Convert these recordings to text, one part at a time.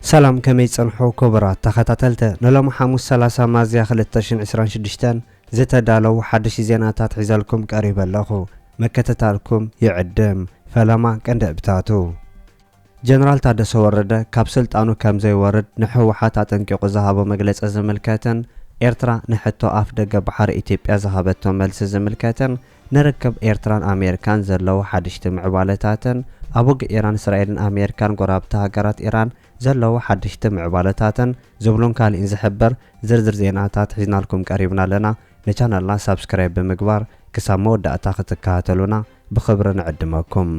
سلام كمي صنحو كبرات تخاتلت نلوم حموس 30 مازيا 2026 زتدالو حدش زيناتات حزالكم قريب لخو مكتتالكم يعدم فلما كندبتاتو جنرال تادس ورده كاب سلطانو كم زي ورد نحوحات تنقيق زهابو مجلس زملكاتن ኤርትራ ንሕቶ አፍ ደገ ባሕሪ ኢትዮጵያ ዝሃበቶ መልሲ ዝምልከትን ንርክብ ኤርትራን አሜሪካን ዘለው ሓድሽቲ ምዕባለታትን አቡግ ኢራን እስራኤልን አሜሪካን ጎራብታ ሃገራት ኢራን ዘለው ሓድሽቲ ምዕባለታትን ዝብሉን ካልእን ዝሕብር ዝርዝር ዜናታት ሒዝናልኩም ቀሪብና ኣለና ለቻናልና ሰብስክራይብ ብምግባር ክሳብ መወዳእታ ክትከታተሉና ብኽብሪ ንዕድመኩም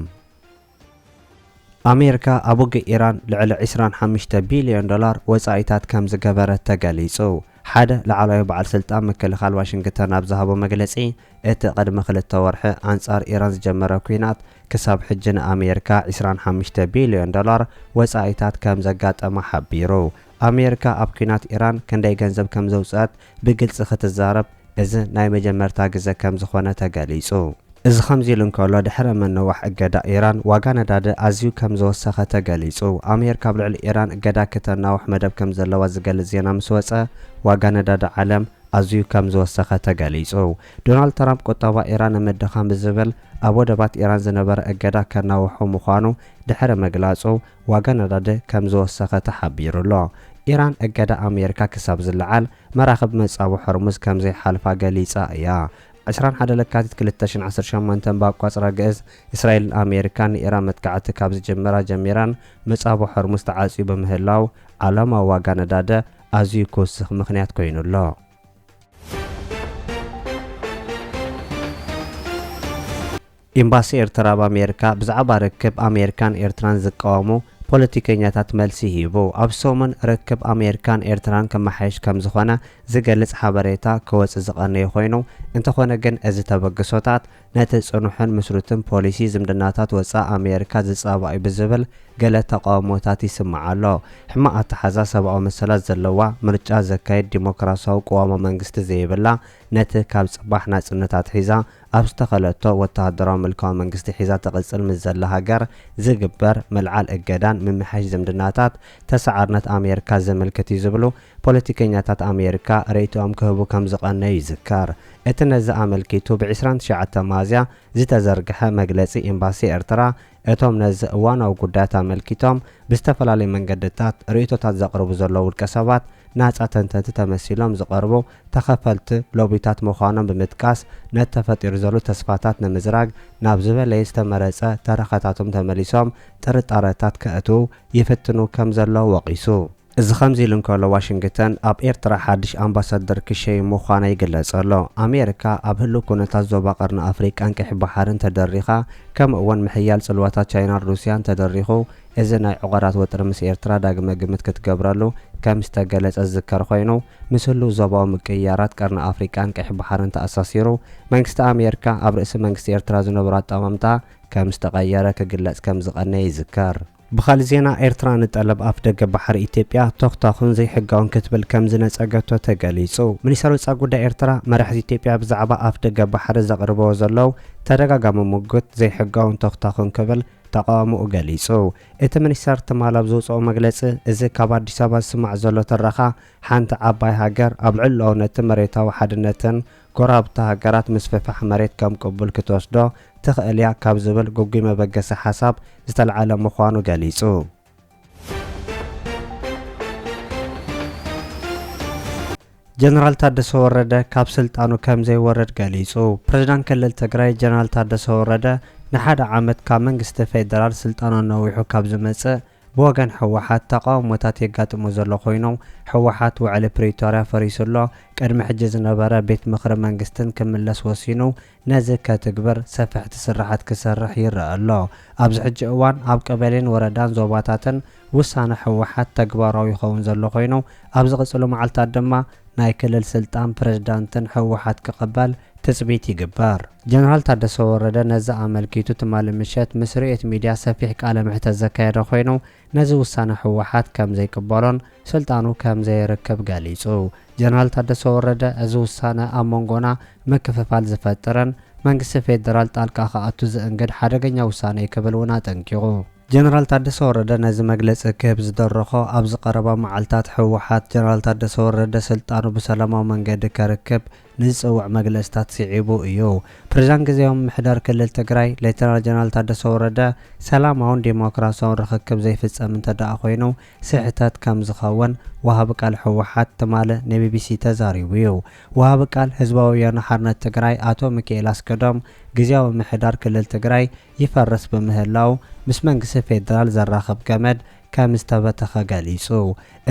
አሜሪካ አቡግ ኢራን ልዕሊ 25 ቢልዮን ዶላር ወጻኢታት ከም ዝገበረት ተገሊጹ حدا لعلى بعض سلطان مكلخال واشنطن ابزهابو مغلصي ات قدم خلت ورح انصار ايران جمره كوينات كساب حجن امريكا 25 بليون دولار وصايتات كم زغاطما حبيرو امريكا اب كوينات ايران كنداي ገንዘብ كم زوصات بغلص ختزارب اذ ناي مجمرتا غزه كم زخونه تغليصو እዚ ከምዚ ኢሉ እንከሎ ድሕረ መነዋሕ እገዳ ኢራን ዋጋ ነዳዲ ኣዝዩ ከም ዝወሰኸ ተገሊጹ ኣሜሪካ ብልዕሊ ኢራን እገዳ ከተናውሕ መደብ ከም ዘለዋ ዝገልጽ ዜና ምስ ወፀ ዋጋ ነዳዲ ዓለም ኣዝዩ ከም ዝወሰኸ ተገሊጹ ዶናልድ ትራምፕ ቁጠባ ኢራን መደኻም ብዝብል ኣብ ወደባት ኢራን ዝነበረ እገዳ ከናውሑ ምዃኑ ድሕረ መግላጹ ዋጋ ነዳዲ ከም ዝወሰኸ ተሓቢሩሎ ኢራን እገዳ ኣሜሪካ ክሳብ ዝለዓል መራኸብ መጻቡ ሕርሙዝ ከም ዘይሓልፋ ገሊጻ እያ 21 ለካቲት 2018 ባቋጽራ ገዝ እስራኤል አሜሪካን ኢራን መጥቃዕቲ ካብ ዝጀመራ ጀሚራን መጻቡ ሕርሙዝ ተዓጽዩ በምህላው ዓለማ ዋጋ ነዳዲ ኣዝዩ ክወስኽ ምኽንያት ኮይኑሎ ኤምባሲ ኤርትራ በአሜሪካ ብዛዕባ ርክብ አሜሪካን ኤርትራን ዝቃወሙ ፖለቲከኛታት መልሲ ሂቦ ኣብ ሰሞን ርክብ አሜሪካን ኤርትራን ከመሓይሽ ከም ዝኾነ ዝገልጽ ሓበሬታ ከወጽ ዝቐነየ ኮይኑ እንተኾነ ግን እዚ ተበግሶታት ነቲ ጽኑሕን መስሩትን ፖሊሲ ዝምድናታት ወጻ አሜሪካ ዝጻባኢ ብዝብል ገለ ተቃውሞታት ይስምዓሎ ሕማቅ ኣተሓዛ ሰብኣዊ መሰላት ዘለዋ ምርጫ ዘካይድ ዲሞክራሲያዊ ቅዋሞ መንግስቲ ዘይብላ ነቲ ካብ ጽባሕ ናጽነታት ሒዛ ኣብ ዝተኸለቶ ወተሃደራዊ ምልካዊ መንግስቲ ሒዛ ተቕጽል ምስ ዘላ ሃገር ዝግበር መልዓል እገዳን ምምሓሽ ዝምድናታት ተሰዓርነት አሜሪካ ዘመልክት እዩ ዝብሉ ፖለቲከኛታት አሜሪካ ሬይቶም ክህቡ ከም ዝቐነዩ ይዝከር እቲ ነዚ ኣመልኪቱ ብ29 ማዝያ ዝተዘርግሐ መግለጺ ኤምባሲ ኤርትራ እቶም ነዚ እዋናዊ ጉዳያት ኣመልኪቶም ብዝተፈላለዩ መንገድታት ርእቶታት ዘቕርቡ ዘለዉ ውልቀ ሰባት ናጻ ተንተንቲ ተመሲሎም ዝቐርቡ ተኸፈልቲ ሎቢታት ምዃኖም ብምጥቃስ ነቲ ተፈጢሩ ዘሎ ተስፋታት ንምዝራግ ናብ ዝበለየ ዝተመረጸ ተረኸታቶም ተመሊሶም ጥርጣረታት ከእትው ይፍትኑ ከም ዘለዎ ወቂሱ እዚ ከምዚ ኢሉ እንከሎ ዋሽንግተን ኣብ ኤርትራ ሓድሽ ኣምባሳደር ክሸይ ምዃና ይግለጸሎ ኣሜሪካ ኣብ ህሉ ኩነታት ዞባ ቀርኒ ኣፍሪቃን ቀይሕ ባሕርን ተደሪኻ ከምኡ እውን ምሕያል ጽልዋታት ቻይናን ሩስያን ተደሪኹ እዚ ናይ ዕቑራት ወጥሪ ምስ ኤርትራ ዳግመ ግምት ክትገብረሉ ከም ዝተገለጸ ዝዝከር ኮይኑ ምስ ህሉ ዞባዊ ምቅያራት ቀርኒ ኣፍሪቃን ቀይሕ ባሕርን ተኣሳሲሩ መንግስቲ ኣሜሪካ ኣብ ርእሲ መንግስቲ ኤርትራ ዝነበሩ ኣጠማምታ ከም ዝተቐየረ ክግለጽ ከም ዝቐነየ ይዝከር بخال زينا إيرتران طلب أف دغ بحر إثيوبيا توختاخون زي حقاون كتبل كم زنصغتو تغليصو منيسرو صاغودا إيرترا مرحز إثيوبيا بزعبا أف دغ بحر زقربو زلو تدغاغام موغت زي حقاون توختاخون كبل تقامو غليصو ات منيسر تمالاب زوصو مغلص እዚ ካብ አዲስ አበባ ስማዕ ዘሎ ተረኻ ሓንቲ ዓባይ ሃገር ኣብ ዕልውነት መሬታዊ ሓድነትን ጎራብታ ሃገራት መስፈፋሕ መሬት ከም ቅቡል ክትወስዶ تخيليا ካብ ዝብል ጉጉይ መበገሰ ሓሳብ ዝተልዓለ ምዃኑ ገሊጹ ጀነራል ታደሰ ወረደ ካብ ስልጣኑ ከም ዘይወረድ ገሊጹ ፕሬዝዳንት ክልል ትግራይ ጀነራል ታደሰ ወረደ ንሓደ ዓመት ካብ መንግስቲ ፌደራል ስልጣኑ ነዊሑ ካብ ዝመጽእ بوغان حوحات تقاوموتات يقاطمو زلو خوينو حوحات وعلى بريتوريا فريسلو قدم حجز نبره بيت مخر منغستن كملس وسينو نازك تكبر سفح تسرحات كسرح يرى الله ابز حج اوان اب قبلين وردان زوباتاتن وسانه حوحات تكبراو يخون زلو خوينو ابز قصلو معلتات دما ناي كلل سلطان بريزيدانتن حوحات كقبال تثبيت يجبر جنرال تادس ورده نزا عملكيتو تمال مشات مسريت ميديا سفيح قال محتز كايده خوينو نزا وسانه حوحات كم زي قبالون سلطانو كم زي ركب غاليصو جنرال تادس ورده از وسانه امونغونا مكففال زفترن መንግስት ፌደራል ጣልቃ ካአቱ ዘንገድ ሓደገኛ ውሳኔ ከበልውና ጠንቂቁ ጀነራል ታደሰ ወረደ ነዚ መግለፂ ክህብ ዝደረኾ ኣብ ዝቐረባ መዓልትታት ህወሓት ጀነራል ታደሰ ወረደ ስልጣኑ ብሰላማዊ መንገዲ ከርክብ ንዝፅውዕ መግለፅታት ስዒቡ እዩ። ፕሬዝዳንት ግዚያዊ ምምሕዳር ክልል ትግራይ ሌተናል ጀነራል ታደሰ ወረደ ሰላማውን ዴሞክራሲያውን ርክክብ ዘይፍፀም እንተደኣ ኮይኑ ስሕተት ከም ዝኸውን ወሃቢ ቃል ህወሓት ትማለ ንቢቢሲ ተዛሪቡ እዩ። ወሃቢ ቃል ህዝባዊ ወያነ ሓርነት ትግራይ አቶ ሚካኤል አስገዶም ግዚያዊ ምምሕዳር ክልል ትግራይ ይፈርስ በምህላው ምስ መንግስቲ ፌደራል ዘራኽብ ገመድ ከም ዝተበተኸ ገሊጹ።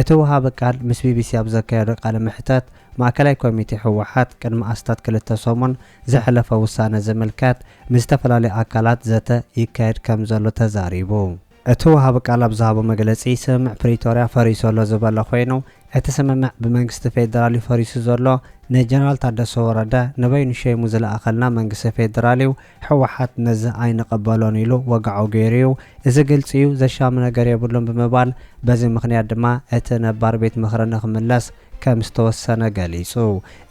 እቲ ወሃቢ ቃል ምስ ቢቢሲ ኣብ ዘካየዶ ቃለ ምሕተት ማእከላይ ኮሚቴ ህወሓት ቅድሚ ኣስታት 2 ሰሙን ዘሕለፈ ውሳነ ዝምልከት ምስ ዝተፈላለዩ ኣካላት ዘተ ይካየድ ከም ዘሎ ተዛሪቡ። እቲ ወሃቢ ቃል ኣብ ዝሃቦ መግለፂ ስምምዕ ፕሪቶርያ ፈሪሱ ኣሎ ዝበለ ኮይኑ እቲ ስምምዕ ብመንግስቲ ፌደራል ፈሪሱ ዘሎ ንጀነራል ታደሰ ወረደ ንበይኑ ሸይሙ ዝለኣኸልና መንግስቲ ፌደራል እዩ ህወሓት ነዚ ኣይንቐበሎን ኢሉ ወግዓው ገይሩ እዩ። እዚ ግልፂ እዩ ዘሻሚ ነገር የብሉን ብምባል በዚ ምክንያት ድማ እቲ ነባር ቤት ምክሪ ንክምለስ ከም ዝተወሰነ ገሊጹ።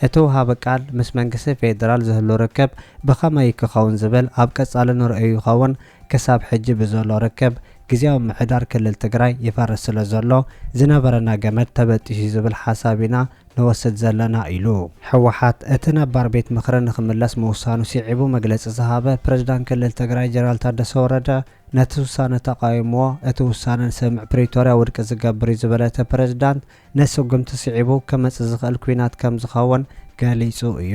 እቲ ወሃቢ ቃል ምስ መንግስቲ ፌደራል ዝህሉ ርክብ ብኸመይ ክኸውን ዝብል ኣብ ቀጻሊ ንርእዩ ይኸውን ክሳብ ሕጂ ብዘሎ ርክብ ግዚያዊ ምምሕዳር ክልል ትግራይ ይፈርስ ስለ ዘሎ ዝነበረና ገመድ ተበጢሱ ዝብል ሓሳብ ኢና ንወስድ ዘለና ኢሉ። ህወሓት እቲ ነባር ቤት ምክሪ ንክምለስ ምውሳኑ ሲዒቡ መግለፂ ዝሃበ ፕሬዝዳንት ክልል ትግራይ ጀነራል ታደሰ ወረደ ነቲ ውሳነ ተቃይምዎ እቲ ውሳነ ስምምዕ ፕሪቶርያ ውድቂ ዝገብር እዩ ዝበለ እቲ ፕሬዝዳንት ነስጉምቲ ሲዒቡ ከመፅእ ዝኽእል ኩናት ከም ዝኸውን ገሊጹ እዩ።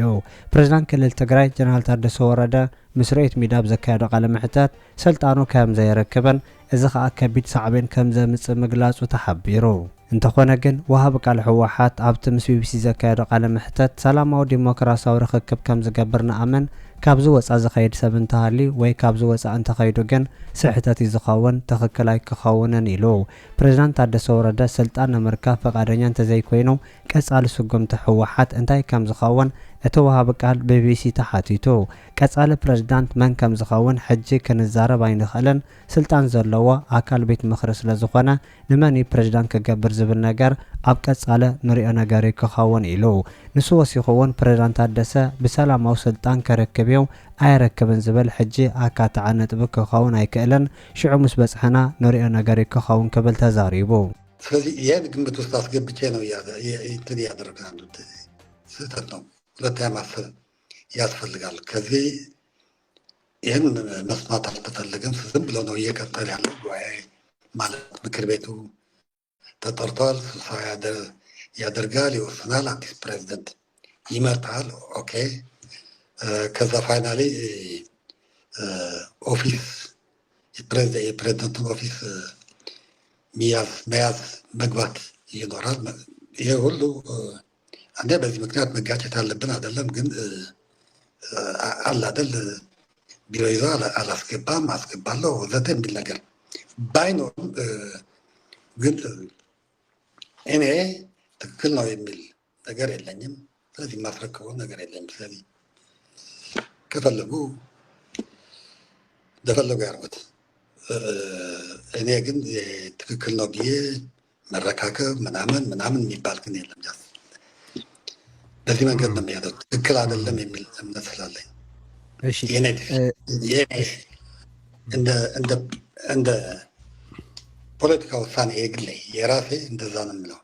ፕሬዝዳንት ክልል ትግራይ ጀነራል ታደሰ ወረደ ምስ ሬት ሚድያ ብዘካየዶ ቃለ ምሕተት ስልጣኑ ከም ዘይረክብን እዚ ከዓ ከቢድ ሳዕቤን ከም ዘምፅእ ምግላጹ ተሓቢሩ። እንተኾነ ግን ወሃቢ ቃል ህወሓት ኣብቲ ምስ ቢቢሲ ዘካየዶ ቃለ ምሕተት ሰላማዊ ዲሞክራሲያዊ ርክክብ ከም ዝገብር ንኣምን ካብዚ ወፃእ ዝኸይድ ሰብ እንተሃሊ ወይ ካብዚ ወፃእ እንተኸይዱ ግን ስሕተት እዩ ዝኸውን ትኽክል ኣይክኸውንን ኢሉ። ፕሬዝዳንት ታደሰ ወረደ ስልጣን ንምርካብ ፈቃደኛ እንተዘይኮይኑ ቀጻሊ ስጉምቲ ህወሓት እንታይ ከም ዝኸውን እቲ ወሃቢ ቃል ብቢቢሲ ተሓቲቱ። ቀጻሊ ፕሬዝዳንት መን ከም ዝኸውን ሕጂ ክንዛረብ ኣይንኽእልን ስልጣን ዘለዎ ኣካል ቤት ምክሪ ስለ ዝኾነ ንመን ፕሬዝዳንት ክገብር ዝብል ነገር ኣብ ቀጻለ ንሪኦ ነገር ክኸውን ኢሉ። ንሱ ወሲኹ እውን ፕሬዝዳንት ታደሰ ብሰላማዊ ስልጣን ከረክብ እዩ ኣይረክብን ዝብል ሕጂ ኣካትዓ ነጥቢ ክኸውን ኣይክእልን ሽዑ ምስ በፅሕና ንሪኦ ነገር ክኸውን ክብል ተዛሪቡ። ስለዚህ ይህን ግምት ውስጥ አስገብቼ ነው እንትን እያደረገ ያሉት ስህተት ነው። ሁለተኛ ማሰብ ያስፈልጋል። ከዚህ ይህን መስማት አልተፈለገም። ዝም ብሎ ነው እየቀጠለ ያለው ጉባኤ ማለት ምክር ቤቱ ተጠርቷል፣ ስብሰባ ያደርጋል፣ ይወስናል፣ አዲስ ፕሬዚደንት ይመርጣል። ኦኬ ከዛ ፋይናሊ ኦፊስ የፕሬዚደንቱን ኦፊስ መያዝ መግባት ይኖራል። ይሄ ሁሉ አንዴ በዚህ ምክንያት መጋጨት አለብን አይደለም፣ ግን አለ አይደል ቢሮ ይዞ አላስገባም አስገባለሁ ወዘተ የሚል ነገር ባይኖርም ግን እኔ ትክክል ነው የሚል ነገር የለኝም። ስለዚህ ማስረከበው ነገር የለኝም። ስለዚህ ከፈለጉ እንደፈለጉ ያርጉት። እኔ ግን ትክክል ነው ብዬ መረካከብ ምናምን የሚባል ግን የለም። በዚህ መንገድ ነው የሚያደርጉት። ትክክል አይደለም የሚል እምነት ስላለኝ እንደ ፖለቲካ ውሳኔ የግሌ የራሴ እንደዛ ነው የምለው።